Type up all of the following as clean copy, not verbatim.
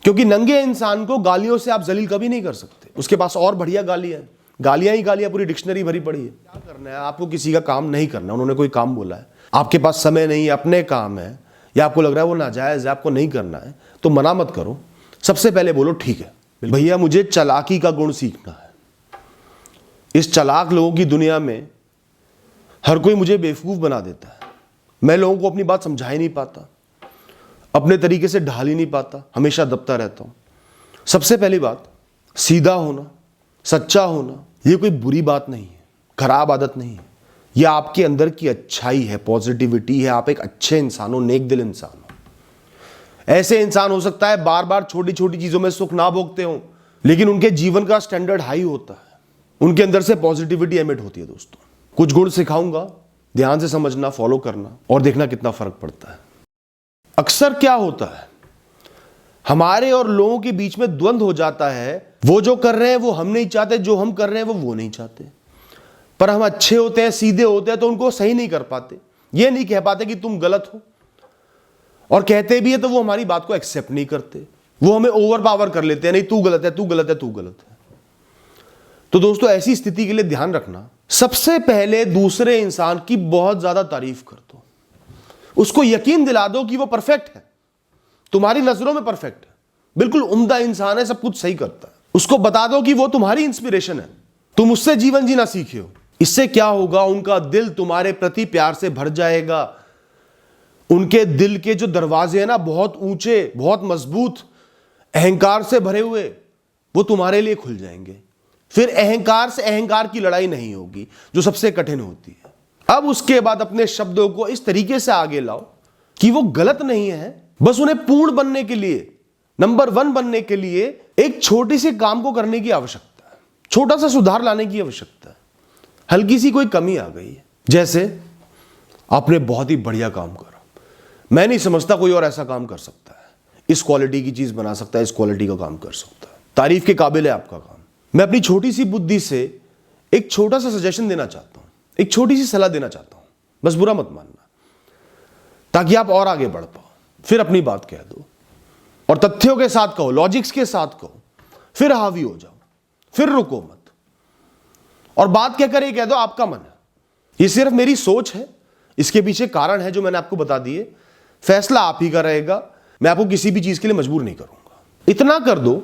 क्योंकि नंगे इंसान को गालियों से आप जलील कभी नहीं कर सकते। उसके पास और बढ़िया गालियां हैं, गालियां ही गालियां, पूरी डिक्शनरी भरी पड़ी है। क्या करना है आपको? किसी का काम नहीं करना। उन्होंने कोई काम बोला है, आपके पास समय नहीं है, अपने काम है, या आपको लग रहा है वो नाजायज है, आपको नहीं करना है, तो मना मत करो। सबसे पहले बोलो ठीक है भैया, मुझे चालाकी का गुण सीखना है। इस चालाक लोगों की दुनिया में हर कोई मुझे बेवकूफ बना देता है। मैं लोगों को अपनी बात समझा ही नहीं पाता, अपने तरीके से ढाल ही नहीं पाता, हमेशा दबता रहता हूं। सबसे पहली बात, सीधा होना, सच्चा होना, यह कोई बुरी बात नहीं है, खराब आदत नहीं है। यह आपके अंदर की अच्छाई है, पॉजिटिविटी है। आप एक अच्छे इंसान हो, नेक दिल इंसान हो। ऐसे इंसान हो सकता है बार बार छोटी छोटी चीजों में सुख ना भोगते हो, लेकिन उनके जीवन का स्टैंडर्ड हाई होता है, उनके अंदर से पॉजिटिविटी एमिट होती है। दोस्तों, कुछ गुण सिखाऊंगा, ध्यान से समझना, फॉलो करना और देखना कितना फर्क पड़ता है। अक्सर क्या होता है, हमारे और लोगों के बीच में द्वंद्व हो जाता है। वो जो कर रहे हैं वो हम नहीं चाहते, जो हम कर रहे हैं वो नहीं चाहते। पर हम अच्छे होते हैं, सीधे होते हैं, तो उनको सही नहीं कर पाते। ये नहीं कह पाते कि तुम गलत हो, और कहते भी है तो वो हमारी बात को एक्सेप्ट नहीं करते। वो हमें ओवर पावर कर लेते हैं, नहीं तू गलत है, तू गलत है, तू गलत है। तो दोस्तों, ऐसी स्थिति के लिए ध्यान रखना, सबसे पहले दूसरे इंसान की बहुत ज्यादा तारीफ कर दो। उसको यकीन दिला दो कि वो परफेक्ट है, तुम्हारी नजरों में परफेक्ट है, बिल्कुल उम्दा इंसान है, सब कुछ सही करता है। उसको बता दो कि वो तुम्हारी इंस्पिरेशन है, तुम उससे जीवन जीना सीखे हो। इससे क्या होगा, उनका दिल तुम्हारे प्रति प्यार से भर जाएगा। उनके दिल के जो दरवाजे हैं ना, बहुत ऊंचे, बहुत मजबूत, अहंकार से भरे हुए, वो तुम्हारे लिए खुल जाएंगे। फिर अहंकार से अहंकार की लड़ाई नहीं होगी, जो सबसे कठिन होती है। अब उसके बाद अपने शब्दों को इस तरीके से आगे लाओ कि वो गलत नहीं है, बस उन्हें पूर्ण बनने के लिए, नंबर 1 बनने के लिए एक छोटी सी काम को करने की आवश्यकता है, छोटा सा सुधार लाने की आवश्यकता है। हल्की सी कोई कमी आ गई है, जैसे आपने बहुत ही बढ़िया काम करा, मैं नहीं समझता कोई और ऐसा काम कर सकता है, इस क्वालिटी की चीज बना सकता है, इस क्वालिटी का काम कर सकता है, तारीफ के काबिल है आपका काम। मैं अपनी छोटी सी बुद्धि से एक छोटा सा सजेशन देना चाहता हूं, एक छोटी सी सलाह देना चाहता हूं, बस बुरा मत मानना, ताकि आप और आगे बढ़ पाओ। फिर अपनी बात कह दो और तथ्यों के साथ कहो, लॉजिक्स के साथ कहो, फिर हावी हो जाओ, फिर रुको मत, और बात कहकर ये कह दो आपका मन है, ये सिर्फ मेरी सोच है, इसके पीछे कारण है जो मैंने आपको बता दिए, फैसला आप ही का रहेगा, मैं आपको किसी भी चीज के लिए मजबूर नहीं करूंगा। इतना कर दो,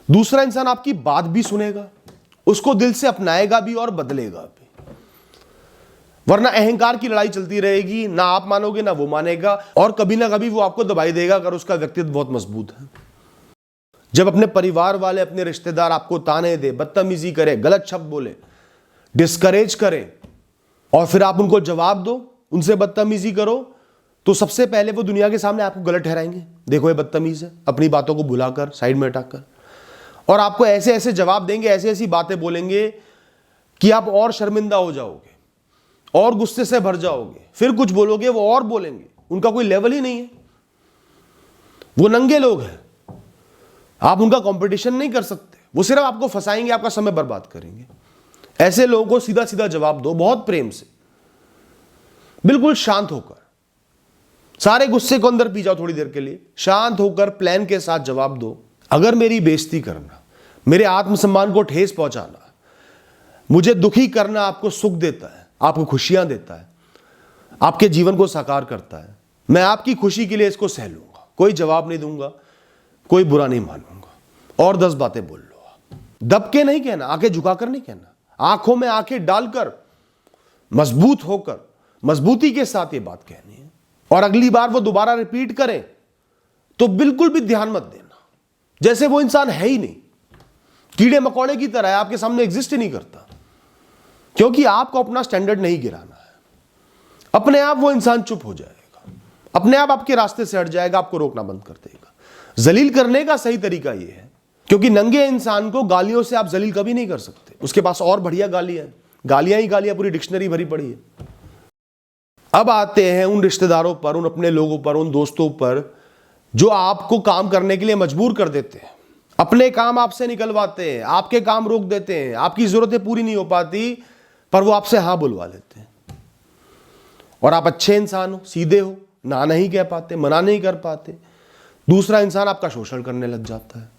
दूसरा इंसान आपकी बात भी सुनेगा, उसको दिल से अपनाएगा भी और बदलेगा भी। वरना अहंकार की लड़ाई चलती रहेगी, ना आप मानोगे ना वो मानेगा, और कभी ना कभी वो आपको दबाई देगा अगर उसका व्यक्तित्व बहुत मजबूत है। जब अपने परिवार वाले, अपने रिश्तेदार आपको ताने दे, बदतमीजी करे, गलत शब्द बोले, डिस्करेज करे, और फिर आप उनको जवाब दो, उनसे बदतमीजी करो, तो सबसे पहले वो दुनिया के सामने आपको गलत ठहराएंगे। देखो ये बदतमीज है, अपनी बातों को भुलाकर साइड में हटाकर, और आपको ऐसे ऐसे जवाब देंगे, ऐसी ऐसी बातें बोलेंगे कि आप और शर्मिंदा हो जाओगे और गुस्से से भर जाओगे। फिर कुछ बोलोगे, वो और बोलेंगे, उनका कोई लेवल ही नहीं है, वो नंगे लोग हैं, आप उनका कंपटीशन नहीं कर सकते, वो सिर्फ आपको फंसाएंगे, आपका समय बर्बाद करेंगे। ऐसे लोगों को सीधा सीधा जवाब दो, बहुत प्रेम से, बिल्कुल शांत होकर, सारे गुस्से को अंदर पी जाओ थोड़ी देर के लिए, शांत होकर प्लान के साथ जवाब दो। अगर मेरी बेइज्जती करना, मेरे आत्मसम्मान को ठेस पहुंचाना, मुझे दुखी करना आपको सुख देता है, आपको खुशियां देता है, आपके जीवन को साकार करता है, मैं आपकी खुशी के लिए इसको सह लूंगा, कोई जवाब नहीं दूंगा, कोई बुरा नहीं मानूंगा, और 10 बातें बोल लो आप। दब के नहीं कहना, आंखें झुकाकर नहीं कहना, आंखों में आंखें डालकर, मजबूत होकर, मजबूती के साथ ये बात कहनी है। और अगली बार वो दोबारा रिपीट करें तो बिल्कुल भी ध्यान मत देना, जैसे वो इंसान है ही नहीं, कीड़े मकोड़े की तरह है, आपके सामने एग्जिस्ट ही नहीं करता, क्योंकि आपको अपना स्टैंडर्ड नहीं गिराना है। अपने आप वो इंसान चुप हो जाएगा, अपने आप आपके रास्ते से हट जाएगा, आपको रोकना बंद कर देगा। जलील करने का सही तरीका ये है, क्योंकि नंगे इंसान को गालियों से आप जलील कभी नहीं कर सकते, उसके पास और बढ़िया गालियां हैं, गालियां ही गालियां, पूरी डिक्शनरी भरी पड़ी है। अब आते हैं उन रिश्तेदारों पर, उन अपने लोगों पर, उन दोस्तों पर जो आपको काम करने के लिए मजबूर कर देते हैं, अपने काम आपसे निकलवाते हैं, आपके काम रोक देते हैं, आपकी जरूरतें पूरी नहीं हो पाती पर वो आपसे हाँ बुलवा लेते हैं। और आप अच्छे इंसान हो, सीधे हो, ना नहीं कह पाते, मना नहीं कर पाते, दूसरा इंसान आपका शोषण करने लग जाता है।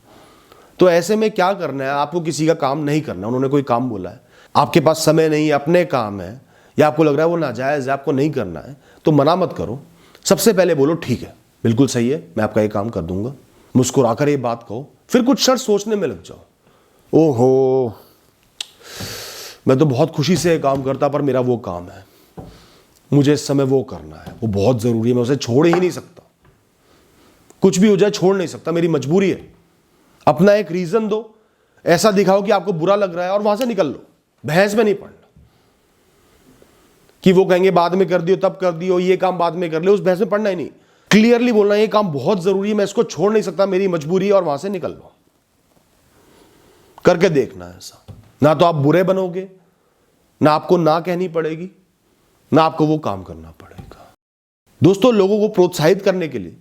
तो ऐसे में क्या करना है, आपको किसी का काम नहीं करना। उन्होंने कोई काम बोला है, आपके पास समय नहीं है, अपने काम है, या आपको लग रहा है वो नाजायज है, आपको नहीं करना है, तो मना मत करो। सबसे पहले बोलो ठीक है, बिल्कुल सही है, मैं आपका ये काम कर दूंगा। मुस्कुराकर ये बात कहो, फिर कुछ क्षण सोचने में लग जाओ। ओहो, मैं तो बहुत खुशी से ये काम करता, पर मेरा वो काम है, मुझे इस समय वो करना है, वो बहुत जरूरी है, मैं उसे छोड़ ही नहीं सकता। कुछ भी हो जाए छोड़ नहीं सकता, मेरी मजबूरी है। अपना एक रीजन दो, ऐसा दिखाओ कि आपको बुरा लग रहा है, और वहां से निकल लो। बहस में नहीं पड़ना कि वो कहेंगे बाद में कर दियो, तब कर दियो, ये काम बाद में कर ले, उस बहस में पड़ना ही नहीं। क्लियरली बोलना ये काम बहुत जरूरी है, मैं इसको छोड़ नहीं सकता, मेरी मजबूरी है, और वहां से निकल लो। करके देखना है ऐसा। ना तो आप बुरे बनोगे, ना आपको ना कहनी पड़ेगी, ना आपको वो काम करना पड़ेगा। दोस्तों, लोगों को प्रोत्साहित करने के लिए,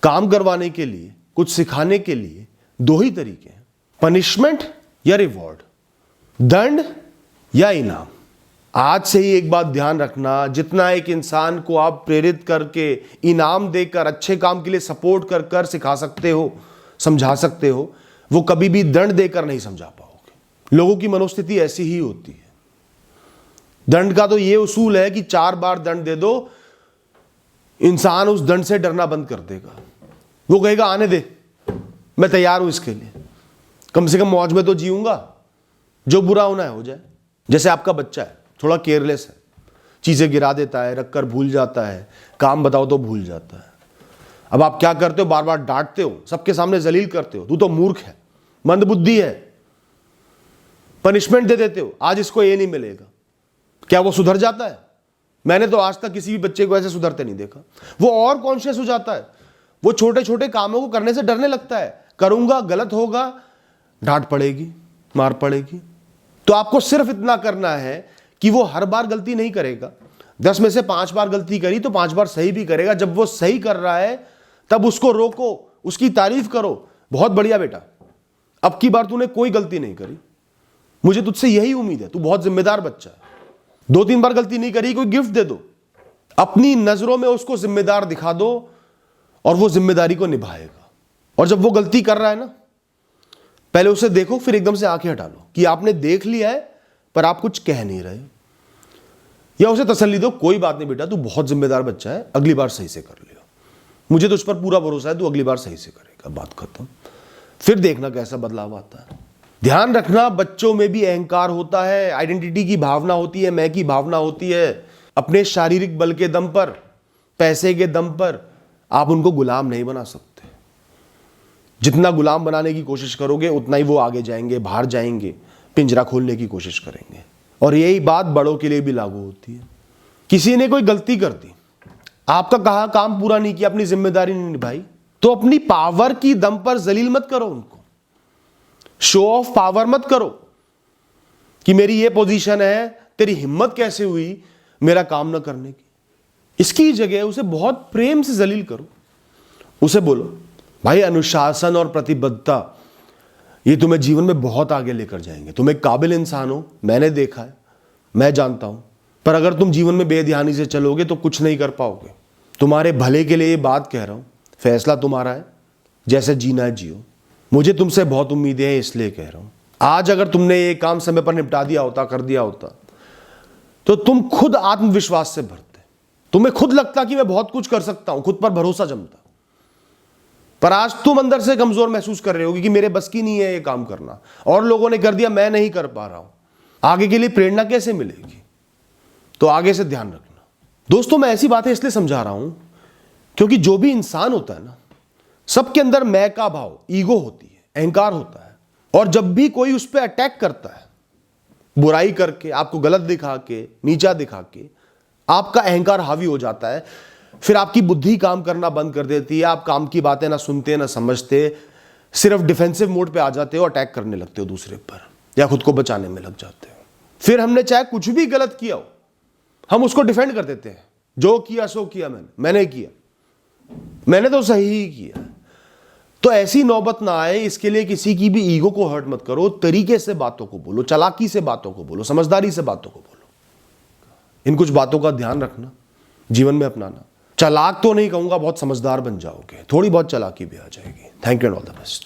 काम करवाने के लिए, कुछ सिखाने के लिए दो ही तरीके हैं, पनिशमेंट या रिवॉर्ड, दंड या इनाम। आज से ही एक बात ध्यान रखना, जितना एक इंसान को आप प्रेरित करके, इनाम देकर, अच्छे काम के लिए सपोर्ट कर कर सिखा सकते हो, समझा सकते हो, वो कभी भी दंड देकर नहीं समझा पाओगे। लोगों की मनोस्थिति ऐसी ही होती है। दंड का तो ये उसूल है कि 4 बार दंड दे दो, इंसान उस दंड से डरना बंद कर देगा। वो कहेगा आने दे, मैं तैयार हूं इसके लिए, कम से कम मौज में तो जीऊंगा, जो बुरा होना है हो जाए। जैसे आपका बच्चा है, थोड़ा केयरलेस है, चीजें गिरा देता है, रखकर भूल जाता है, काम बताओ तो भूल जाता है। अब आप क्या करते हो, बार बार डांटते हो, सबके सामने जलील करते हो, तू तो मूर्ख है, मंदबुद्धि है, पनिशमेंट दे देते हो, आज इसको ये नहीं मिलेगा। क्या वो सुधर जाता है? मैंने तो आज तक किसी भी बच्चे को ऐसे सुधरते नहीं देखा। वो और कॉन्शियस हो जाता है, वो छोटे छोटे कामों को करने से डरने लगता है। करूंगा, गलत होगा, डांट पड़ेगी, मार पड़ेगी। तो आपको सिर्फ इतना करना है कि वो हर बार गलती नहीं करेगा। 10 में से 5 बार गलती करी तो 5 बार सही भी करेगा। जब वो सही कर रहा है तब उसको रोको, उसकी तारीफ करो, बहुत बढ़िया बेटा, अब की बार तूने कोई गलती नहीं करी, मुझे तुझसे यही उम्मीद है, तू बहुत जिम्मेदार बच्चा है। 2-3 बार गलती नहीं करी, कोई गिफ्ट दे दो, अपनी नजरों में उसको जिम्मेदार दिखा दो, और वो जिम्मेदारी को निभाएगा। और जब वो गलती कर रहा है ना, पहले उसे देखो, फिर एकदम से आंखें हटा लो कि आपने देख लिया है पर आप कुछ कह नहीं रहे, या उसे तसल्ली दो, कोई बात नहीं बेटा, तू बहुत जिम्मेदार बच्चा है, अगली बार सही से कर लियो, मुझे तुझ पर पूरा भरोसा है, तू अगली बार सही से करेगा, बात खत्म। फिर देखना कैसा बदलाव आता है। ध्यान रखना, बच्चों में भी अहंकार होता है, आइडेंटिटी की भावना होती है, मैं की भावना होती है। अपने शारीरिक बल के दम पर, पैसे के दम पर आप उनको गुलाम नहीं बना सकते। जितना गुलाम बनाने की कोशिश करोगे उतना ही वो आगे जाएंगे, बाहर जाएंगे, पिंजरा खोलने की कोशिश करेंगे। और यही बात बड़ों के लिए भी लागू होती है। किसी ने कोई गलती कर दी, आपका कहा काम पूरा नहीं किया, अपनी जिम्मेदारी नहीं निभाई, तो अपनी पावर की दम पर जलील मत करो उनको, शो ऑफ पावर मत करो कि मेरी ये पोजीशन है, तेरी हिम्मत कैसे हुई मेरा काम न करने की। इसकी जगह उसे बहुत प्रेम से जलील करो। उसे बोलो, भाई अनुशासन और प्रतिबद्धता ये तुम्हें जीवन में बहुत आगे लेकर जाएंगे। तुम एक काबिल इंसान हो, मैंने देखा है, मैं जानता हूं, पर अगर तुम जीवन में बेध्यानी से चलोगे तो कुछ नहीं कर पाओगे। तुम्हारे भले के लिए ये बात कह रहा हूं, फैसला तुम्हारा है, जैसे जीना है जियो। मुझे तुमसे बहुत उम्मीदें हैं, इसलिए कह रहा हूं। आज अगर तुमने ये काम समय पर निपटा दिया होता, कर दिया होता, तो तुम खुद आत्मविश्वास से भरते, तुम्हें खुद लगता कि मैं बहुत कुछ कर सकता हूं, खुद पर भरोसा जमता। पर आज तुम अंदर से कमजोर महसूस कर रहे होगे कि मेरे बस की नहीं है ये काम करना, और लोगों ने कर दिया, मैं नहीं कर पा रहा हूं। आगे के लिए प्रेरणा कैसे मिलेगी? तो आगे से ध्यान रखना। दोस्तों, मैं ऐसी बातें इसलिए समझा रहा हूं क्योंकि जो भी इंसान होता है ना, सबके अंदर मैं का भाव, ईगो होती है, अहंकार होता है। और जब भी कोई उस पर अटैक करता है, बुराई करके, आपको गलत दिखा के, नीचा दिखा के, आपका अहंकार हावी हो जाता है। फिर आपकी बुद्धि काम करना बंद कर देती है, आप काम की बातें ना सुनते ना समझते, सिर्फ डिफेंसिव मोड पे आ जाते हो, अटैक करने लगते हो दूसरे पर, या खुद को बचाने में लग जाते हो। फिर हमने चाहे कुछ भी गलत किया हो, हम उसको डिफेंड कर देते हैं, जो किया सो किया, मैंने किया, मैंने तो सही ही किया। तो ऐसी नौबत ना आए, इसके लिए किसी की भी ईगो को हर्ट मत करो, तरीके से बातों को बोलो, चालाकी से बातों को बोलो, समझदारी से बातों को बोलो। इन कुछ बातों का ध्यान रखना, जीवन में अपनाना। चालाक तो नहीं कहूंगा, बहुत समझदार बन जाओगे, थोड़ी बहुत चालाकी भी आ जाएगी। Thank you and all the best.